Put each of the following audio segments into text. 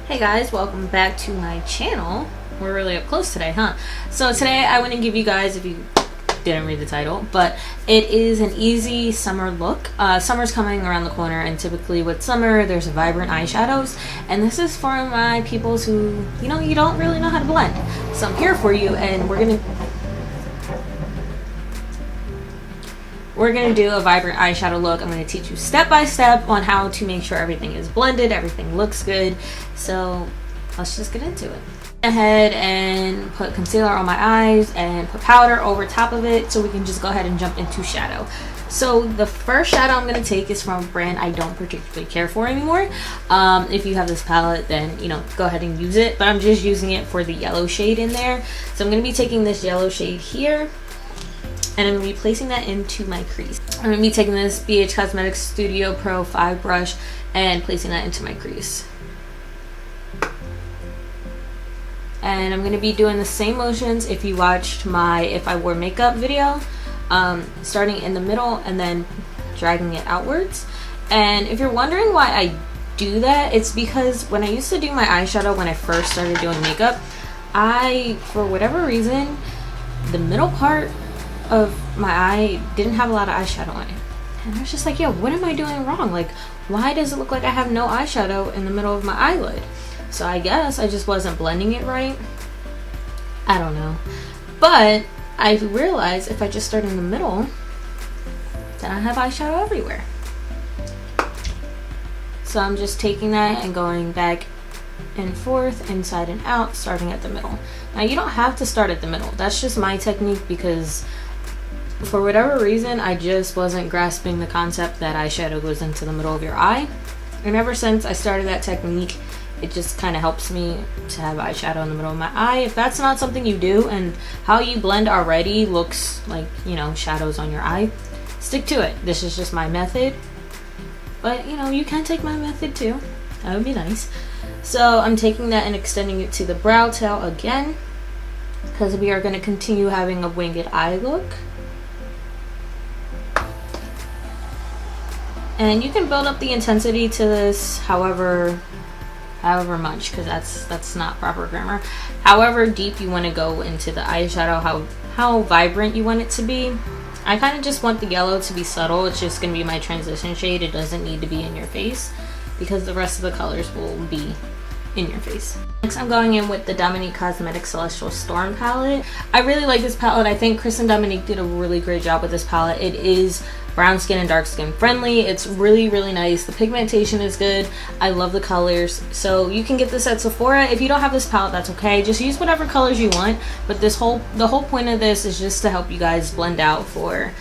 Hey guys, welcome back to my channel. We're really up close today, huh? So today I want to give you guys, if you didn't read the title, but it is an easy summer look. Summer's coming around the corner, and typically with summer there's vibrant eyeshadows, and this is for my peoples who, you know, you don't really know how to blend. So I'm here for you, and we're gonna do a vibrant eyeshadow look. I'm gonna teach you step by step on how to make sure everything is blended, everything looks good. So let's just get into it. Ahead and put concealer on my eyes and put powder over top of it so we can just go ahead and jump into shadow. So the first shadow I'm going to take is from a brand I don't particularly care for anymore. If you have this palette, then, you know, go ahead and use it, but I'm just using it for the yellow shade in there. So I'm going to be taking this yellow shade here, and I'm going to be placing that into my crease. I'm going to be taking this BH Cosmetics Studio Pro 5 brush and placing that into my crease. And I'm going to be doing the same motions if you watched my If I Wore Makeup video, starting in the middle and then dragging it outwards. And if you're wondering why I do that, it's because when I used to do my eyeshadow when I first started doing makeup, for whatever reason, the middle part of my eye didn't have a lot of eyeshadow on it. And I was just like, yo, what am I doing wrong? Like, why does it look like I have no eyeshadow in the middle of my eyelid? So I guess I just wasn't blending it right. I don't know. But I realized if I just start in the middle, then I have eyeshadow everywhere. So I'm just taking that and going back and forth, inside and out, starting at the middle. Now you don't have to start at the middle. That's just my technique because for whatever reason, I just wasn't grasping the concept that eyeshadow goes into the middle of your eye. And ever since I started that technique, it just kind of helps me to have eyeshadow in the middle of my eye. If that's not something you do and how you blend already looks like, you know, shadows on your eye, stick to it. This is just my method. But, you know, you can take my method too. That would be nice. So I'm taking that and extending it to the brow tail again, because we are going to continue having a winged eye look. And you can build up the intensity to this however much, because that's not proper grammar. However deep you want to go into the eyeshadow, how vibrant you want it to be. I kind of just want the yellow to be subtle. It's just going to be my transition shade. It doesn't need to be in your face because the rest of the colors will be in your face. Next, I'm going in with the Dominique Cosmetics Celestial Storm palette. I really like this palette. I think Chris and Dominique did a really great job with this palette. It is brown skin and dark skin friendly. It's really, really nice. The pigmentation is good. I love the colors. So you can get this at Sephora. If you don't have this palette, that's okay. Just use whatever colors you want. But the whole point of this is just to help you guys blend out for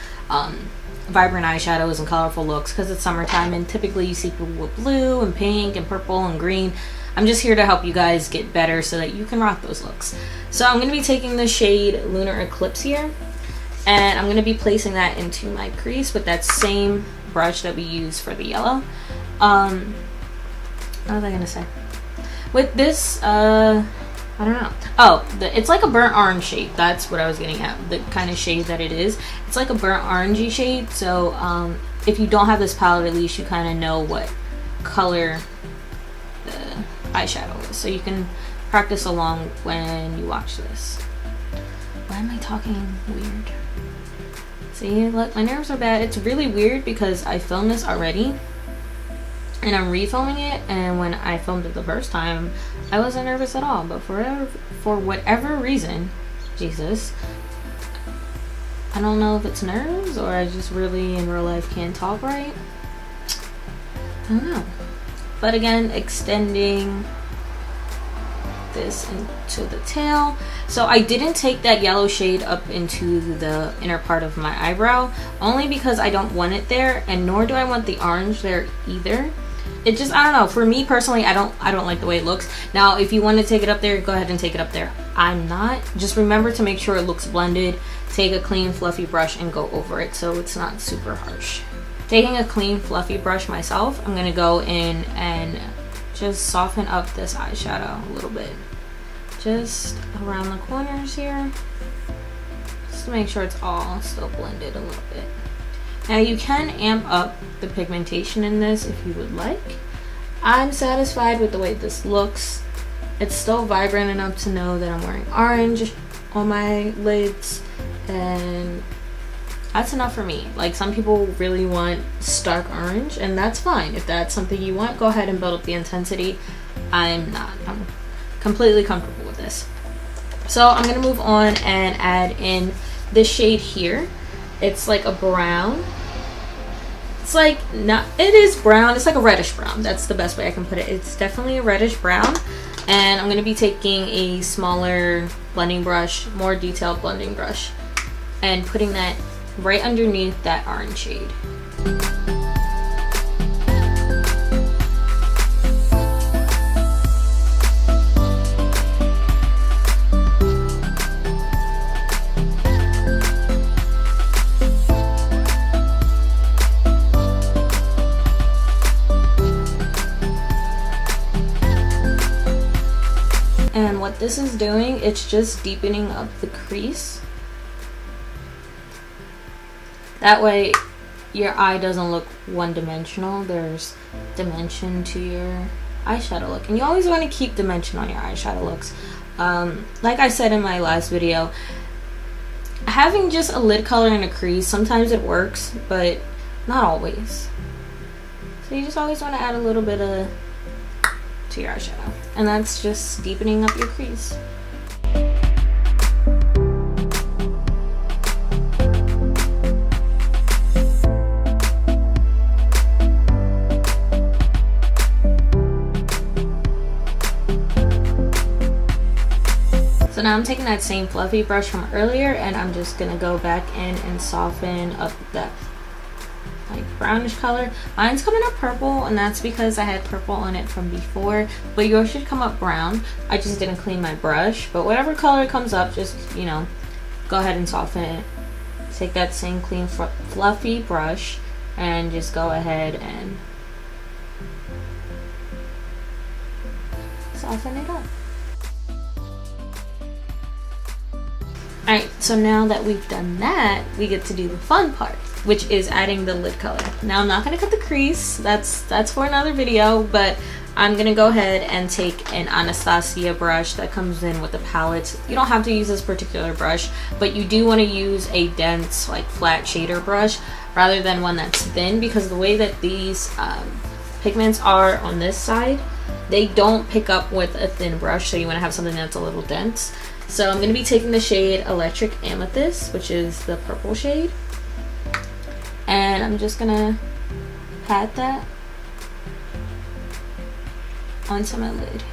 vibrant eyeshadows and colorful looks, because it's summertime and typically you see people with blue and pink and purple and green. I'm just here to help you guys get better so that you can rock those looks. So I'm going to be taking the shade Lunar Eclipse here, and I'm going to be placing that into my crease with that same brush that we used for the yellow. What was I going to say? With this, I don't know. Oh, it's like a burnt orange shade. That's what I was getting at. The kind of shade that it is. It's like a burnt orangey shade. So if you don't have this palette, at least you kind of know what color the eyeshadow is. So you can practice along when you watch this. Why am I talking weird? See, look, my nerves are bad. It's really weird because I filmed this already and I'm refilming it, and when I filmed it the first time I wasn't nervous at all, but for whatever reason, Jesus, I don't know if it's nerves or I just really in real life can't talk right. I don't know. But again, extending this into the tail. So I didn't take that yellow shade up into the inner part of my eyebrow, only because I don't want it there, and nor do I want the orange there either. It just, I don't know, for me personally, I don't like the way it looks. Now if you want to take it up there, go ahead and take it up there. I'm not. Just remember to make sure it looks blended. Take a clean fluffy brush and go over it so it's not super harsh. Taking a clean fluffy brush myself, I'm going to go in and just soften up this eyeshadow a little bit. Just around the corners here. Just to make sure it's all still blended a little bit. Now you can amp up the pigmentation in this if you would like. I'm satisfied with the way this looks. It's still vibrant enough to know that I'm wearing orange on my lids, and that's enough for me. Like, some people really want stark orange, and that's fine. If that's something you want, go ahead and build up the intensity. I'm not. I'm completely comfortable with this. So I'm gonna move on and add in this shade here. It's like a brown. It's like, not, it is brown. It's like a reddish brown. That's the best way I can put it. It's definitely a reddish brown. And I'm gonna be taking a smaller blending brush, more detailed blending brush, and putting that right underneath that orange shade. And what this is doing, it's just deepening up the crease. That way your eye doesn't look one-dimensional. There's dimension to your eyeshadow look. And you always want to keep dimension on your eyeshadow looks. Like I said in my last video, having just a lid color and a crease, sometimes it works, but not always. So you just always want to add a little bit of to your eyeshadow, and that's just deepening up your crease. So now I'm taking that same fluffy brush from earlier, and I'm just gonna go back in and soften up that like brownish color. Mine's coming up purple, and that's because I had purple on it from before, but yours should come up brown. I just didn't clean my brush, but whatever color comes up, just, you know, go ahead and soften it. Take that same clean fluffy brush and just go ahead and soften it up. Alright, so now that we've done that, we get to do the fun part, which is adding the lid color. Now I'm not going to cut the crease, that's for another video, but I'm going to go ahead and take an Anastasia brush that comes in with the palettes. You don't have to use this particular brush, but you do want to use a dense, like flat shader brush rather than one that's thin, because the way that these pigments are on this side, they don't pick up with a thin brush, so you want to have something that's a little dense. So I'm going to be taking the shade Electric Amethyst, which is the purple shade, and I'm just going to pat that onto my lid.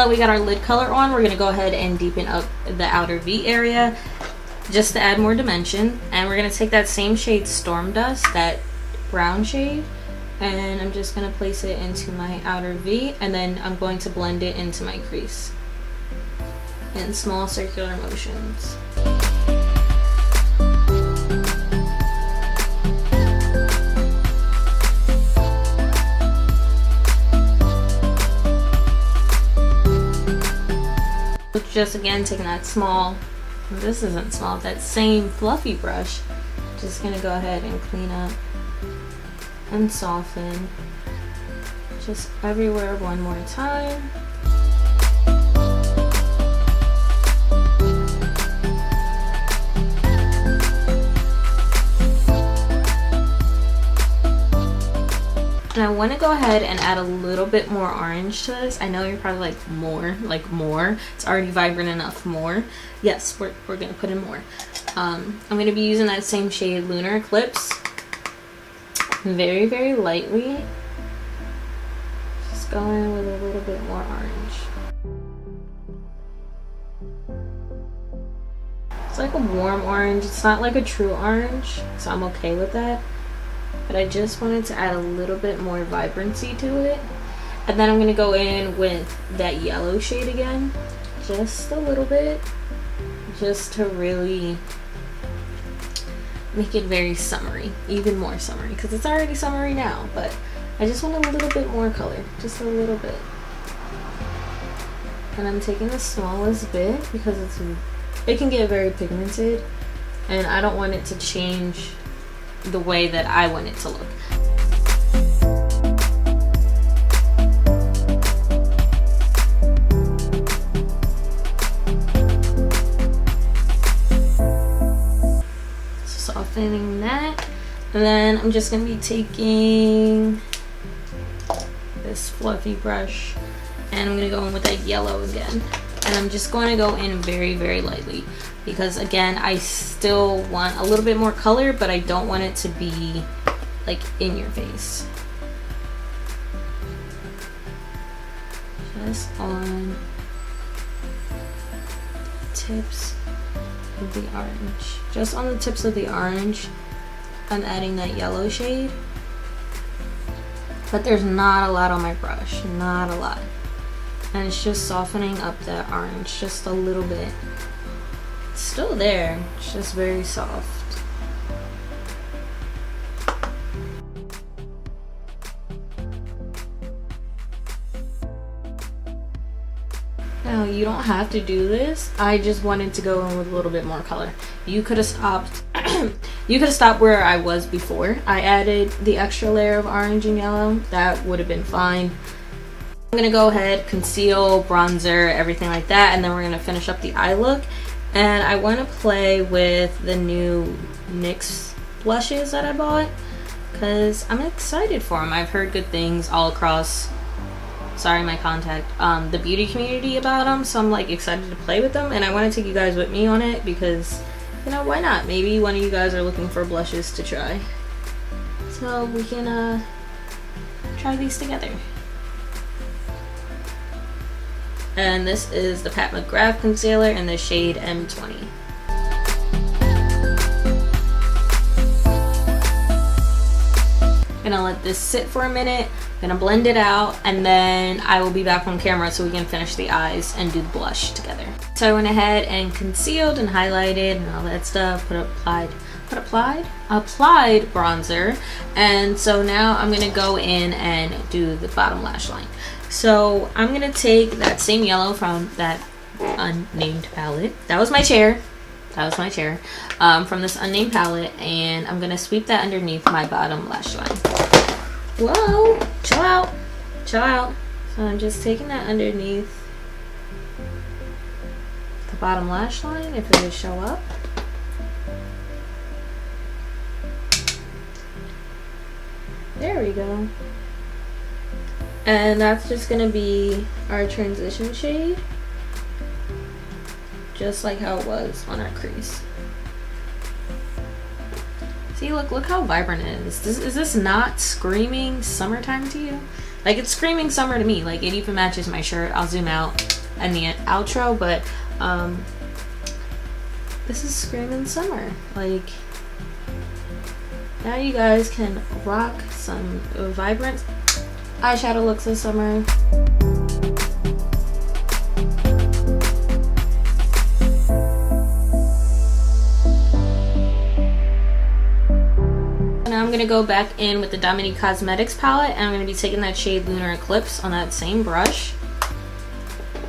We got our lid color on. We're going to go ahead and deepen up the outer V area just to add more dimension, and we're going to take that same shade Storm Dust, that brown shade, and I'm just going to place it into my outer V, and then I'm going to blend it into my crease in small circular motions. Just again taking that small, this isn't small, that same fluffy brush, just gonna go ahead and clean up and soften just everywhere one more time. And I want to go ahead and add a little bit more orange to this. I know you're probably like more. It's already vibrant enough, more. Yes, we're going to put in more. I'm going to be using that same shade Lunar Eclipse. Very, very lightly. Just go in with a little bit more orange. It's like a warm orange. It's not like a true orange, so I'm okay with that. But I just wanted to add a little bit more vibrancy to it. And then I'm going to go in with that yellow shade again, just a little bit, just to really make it very summery, even more summery, because it's already summery now, but I just want a little bit more color, just a little bit. And I'm taking the smallest bit because it can get very pigmented, and I don't want it to change the way that I want it to look. Softening that, and then I'm just gonna be taking this fluffy brush, and I'm gonna go in with that yellow again, and I'm just going to go in very, very lightly, because again, I still want a little bit more color, but I don't want it to be like in your face. Just on the tips of the orange. Just on the tips of the orange, I'm adding that yellow shade. But there's not a lot on my brush, not a lot. And it's just softening up that orange just a little bit. It's still there, it's just very soft. Now, you don't have to do this. I just wanted to go in with a little bit more color. You could have stopped you could have stopped where I was before I added the extra layer of orange and yellow. That would have been fine. I'm gonna go ahead, conceal, bronzer, everything like that, and then we're gonna finish up the eye look. And I want to play with the new NYX blushes that I bought, because I'm excited for them. I've heard good things all across, sorry my contact, the beauty community about them, so I'm like excited to play with them, and I want to take you guys with me on it because, you know, why not? Maybe one of you guys are looking for blushes to try, so we can try these together. And this is the Pat McGrath concealer in the shade M20. Gonna let this sit for a minute, gonna blend it out, and then I will be back on camera so we can finish the eyes and do the blush together. So I went ahead and concealed and highlighted and all that stuff, applied bronzer, and so now I'm gonna go in and do the bottom lash line. So I'm gonna take that same yellow from that unnamed palette. That was my chair. From this unnamed palette, and I'm gonna sweep that underneath my bottom lash line. Whoa, chill out. So I'm just taking that underneath the bottom lash line, if it would show up. There we go. And that's just gonna be our transition shade, just like how it was on our crease. See, look how vibrant it is. Is this not screaming summertime to you? Like, it's screaming summer to me. Like, it even matches my shirt. I'll zoom out in the outro, but this is screaming summer. Like, now you guys can rock some vibrant eyeshadow looks this summer. Now I'm gonna go back in with the Dominique Cosmetics palette, and I'm gonna be taking that shade Lunar Eclipse on that same brush,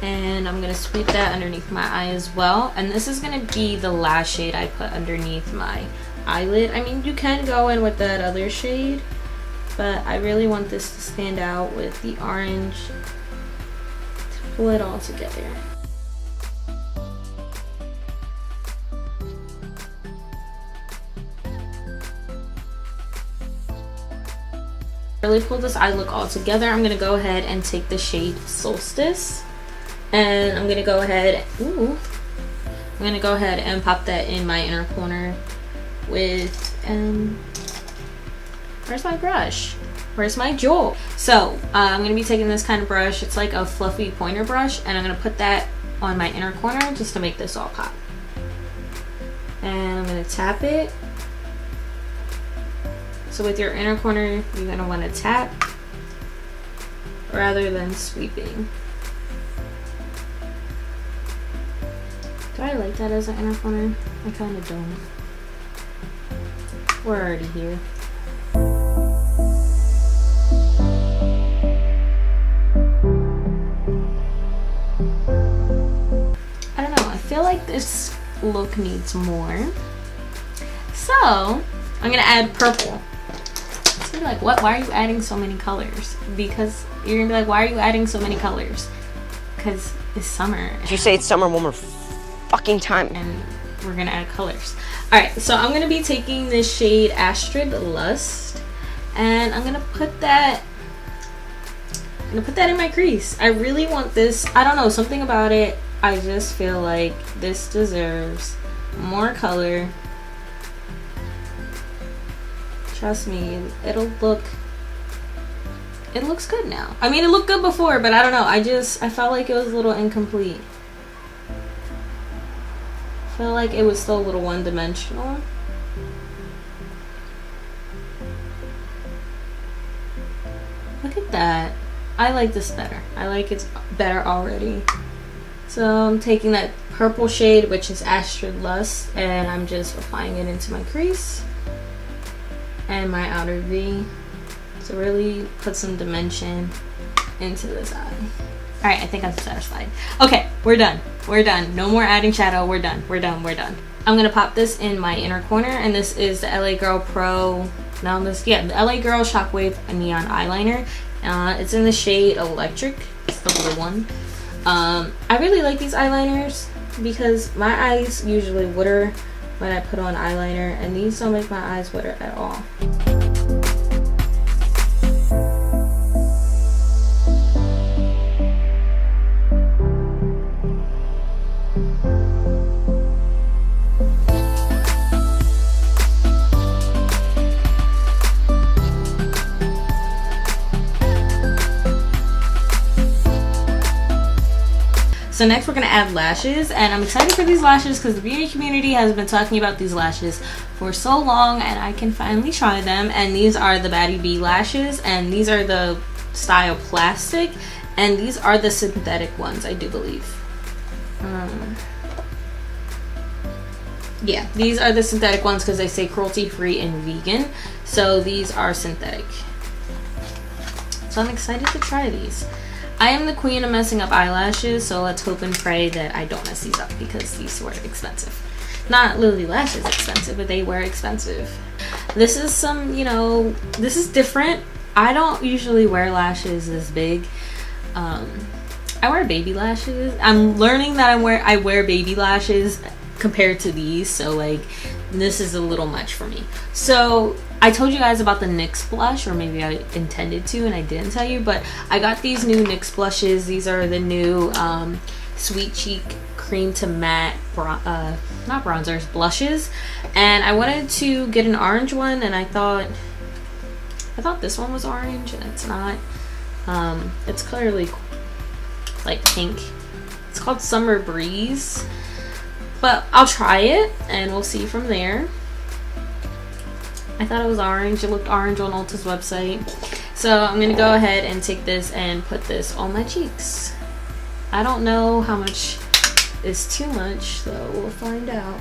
and I'm gonna sweep that underneath my eye as well. And this is gonna be the last shade I put underneath my eyelid. I mean, you can go in with that other shade, but I really want this to stand out with the orange to pull it all together. Really pull this eye look all together. I'm gonna go ahead and take the shade Solstice, and I'm gonna go ahead and pop that in my inner corner with where's my brush? Where's my jewel? So I'm gonna be taking this kind of brush. It's like a fluffy pointer brush, and I'm gonna put that on my inner corner just to make this all pop. And I'm gonna tap it. So with your inner corner, you're gonna want to tap rather than sweeping. Do I like that as an inner corner? I kind of don't. We're already here. I don't know, I feel like this look needs more. So, I'm gonna add purple. So you're like, what? Why are you adding so many colors? Because you're gonna be like, why are you adding so many colors? Because it's summer. If you say it's summer one more fucking time. And we're gonna add colors. Alright, so I'm gonna be taking this shade Astrid Lust, and I'm gonna put that in my crease. I really want this. I don't know, something about it. I just feel like this deserves more color. Trust me, it looks good now. I mean, it looked good before, but I don't know. I felt like it was a little incomplete. I feel like it was still a little one-dimensional. Look at that. I like this better. I like it better already. So I'm taking that purple shade, which is Astrid Lust, and I'm just applying it into my crease and my outer V to really put some dimension into this eye. Alright, I think I'm satisfied. Okay, we're done. We're done. No more adding shadow. We're done. We're done. We're done. I'm gonna pop this in my inner corner, and this is the LA Girl Pro. The LA Girl Shockwave Neon Eyeliner. It's in the shade Electric. It's the blue one. I really like these eyeliners because my eyes usually water when I put on eyeliner, and these don't make my eyes water at all. So next we're going to add lashes, and I'm excited for these lashes because the beauty community has been talking about these lashes for so long, and I can finally try them. And these are the BaddieB Lashes, and these are the style plastic, and these are the synthetic ones, I do believe. Yeah, these are the synthetic ones because they say cruelty free and vegan, so these are synthetic. So I'm excited to try these. I am the queen of messing up eyelashes, so let's hope and pray that I don't mess these up because these were expensive. Not Lily Lashes expensive, but they were expensive. This is some, you know, this is different. I don't usually wear lashes this big. I wear baby lashes. I'm learning that I wear baby lashes compared to these, so like this is a little much for me. So I told you guys about the NYX blush, or maybe I intended to and I didn't tell you, but I got these new NYX blushes. These are the new Sweet Cheek Cream to Matte, not bronzers, blushes. And I wanted to get an orange one, and I thought this one was orange, and it's not. It's clearly like pink. It's called Summer Breeze, but I'll try it and we'll see from there. I thought it was orange. It looked orange on Ulta's website. So I'm going to go ahead and take this and put this on my cheeks. I don't know how much is too much, so we'll find out.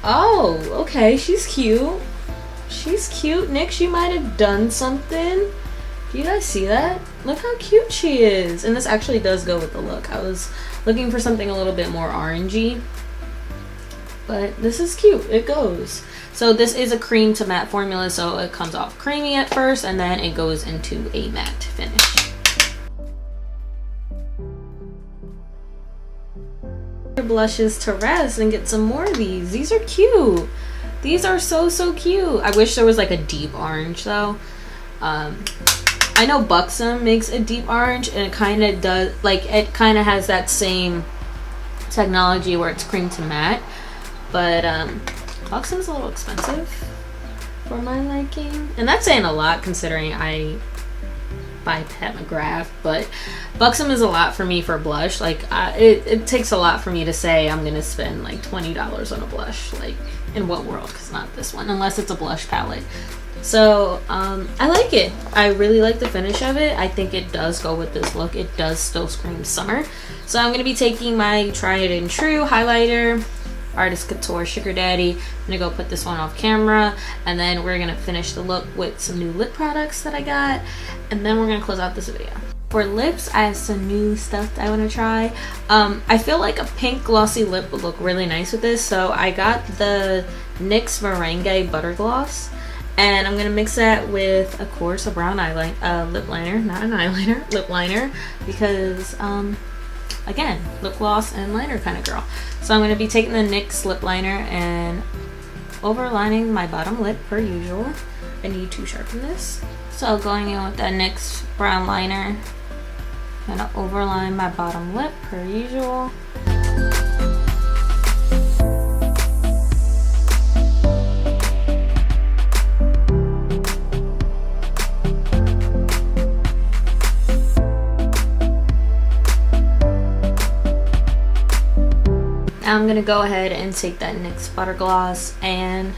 Oh, okay. She's cute. She's cute. NYX, you might have done something. Do you guys see that? Look how cute she is. And this actually does go with the look. I was looking for something a little bit more orangey, but this is cute. It goes. So this is a cream to matte formula, so it comes off creamy at first and then it goes into a matte finish. Blushes to rest and get some more of these. These are cute. These are so cute. I wish there was like a deep orange though. I know Buxom makes a deep orange, and it kind of does, like it kind of has that same technology where it's cream to matte, but Buxom's a little expensive for my liking, and that's saying a lot considering I buy Pat McGrath, but Buxom is a lot for me for blush. Like it takes a lot for me to say I'm gonna spend like $20 on a blush. Like in what world? Because not this one, unless it's a blush palette. So I like it. I really like the finish of it. I think it does go with this look. It does still scream summer. So I'm gonna be taking my Tried and True highlighter Artist Couture Sugar Daddy. I'm gonna go put this one off camera, and then we're gonna finish the look with some new lip products that I got, and then we're gonna close out this video. For lips, I have some new stuff that I want to try. I feel like a pink glossy lip would look really nice with this, so I got the NYX Merengue Butter Gloss, and I'm gonna mix that with, of course, a brown lip liner, not an eyeliner, lip liner, because again, lip gloss and liner kind of girl. So I'm gonna be taking the NYX lip liner and overlining my bottom lip per usual. I need to sharpen this. So going in with that NYX brown liner, I'm gonna overline my bottom lip per usual. Now I'm gonna go ahead and take that NYX Butter Gloss, and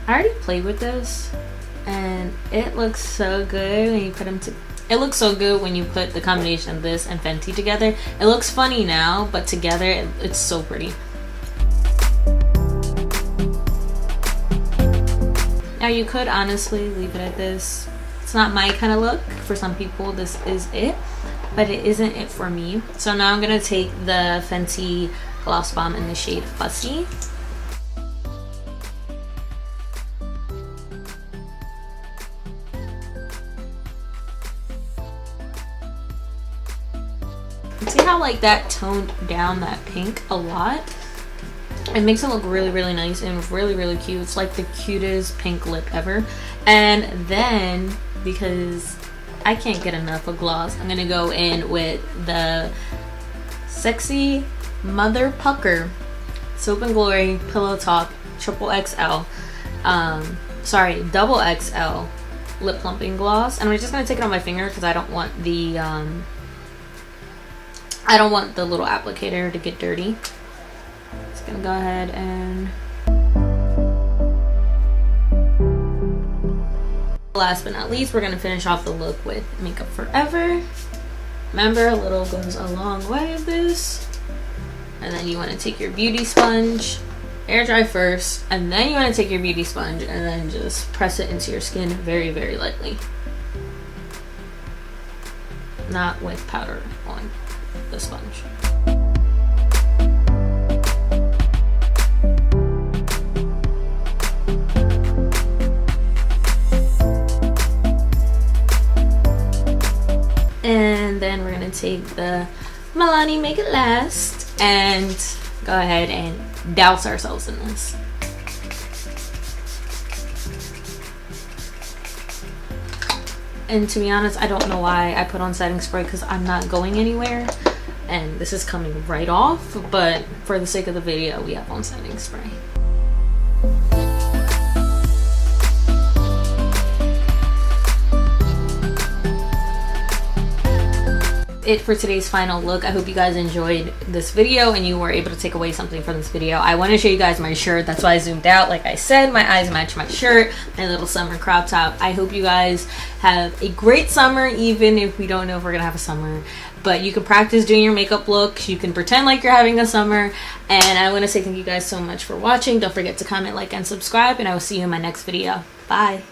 I already played with this, and it looks so good when you put them together. It looks so good when you put the combination of this and Fenty together. It looks funny now, but together it's so pretty. Now you could honestly leave it at this. It's not my kind of look. For some people this is it, but it isn't it for me. So now I'm gonna take the Fenty Gloss Bomb in the shade Fussy. See how like that toned down that pink a lot? It makes it look really, really nice and really, really cute. It's like the cutest pink lip ever. And then, because I can't get enough of gloss, I'm gonna go in with the Sexy Mother Pucker Soap and Glory Pillow Talk XXL, double XL lip plumping gloss. And I'm just gonna take it on my finger because I don't want the little applicator to get dirty. Just gonna go ahead and last but not least, we're gonna finish off the look with Makeup Forever. Remember, a little goes a long way of this. And then you want to take your beauty sponge, air dry first, and then you want to take your beauty sponge and then just press it into your skin very, very lightly. Not with powder on the sponge. And then we're gonna take the Milani Make It Last and go ahead and douse ourselves in this. And to be honest, I don't know why I put on setting spray because I'm not going anywhere and this is coming right off, but for the sake of the video, we have on setting spray. It for today's final look. I hope you guys enjoyed this video and you were able to take away something from this video. I want to show you guys my shirt. That's why I zoomed out. Like I said, my eyes match my shirt, my little summer crop top. I hope you guys have a great summer, even if we don't know if we're gonna have a summer. But you can practice doing your makeup looks. You can pretend like you're having a summer. And I want to say thank you guys so much for watching. Don't forget to comment, like, and subscribe. And I will see you in my next video. Bye.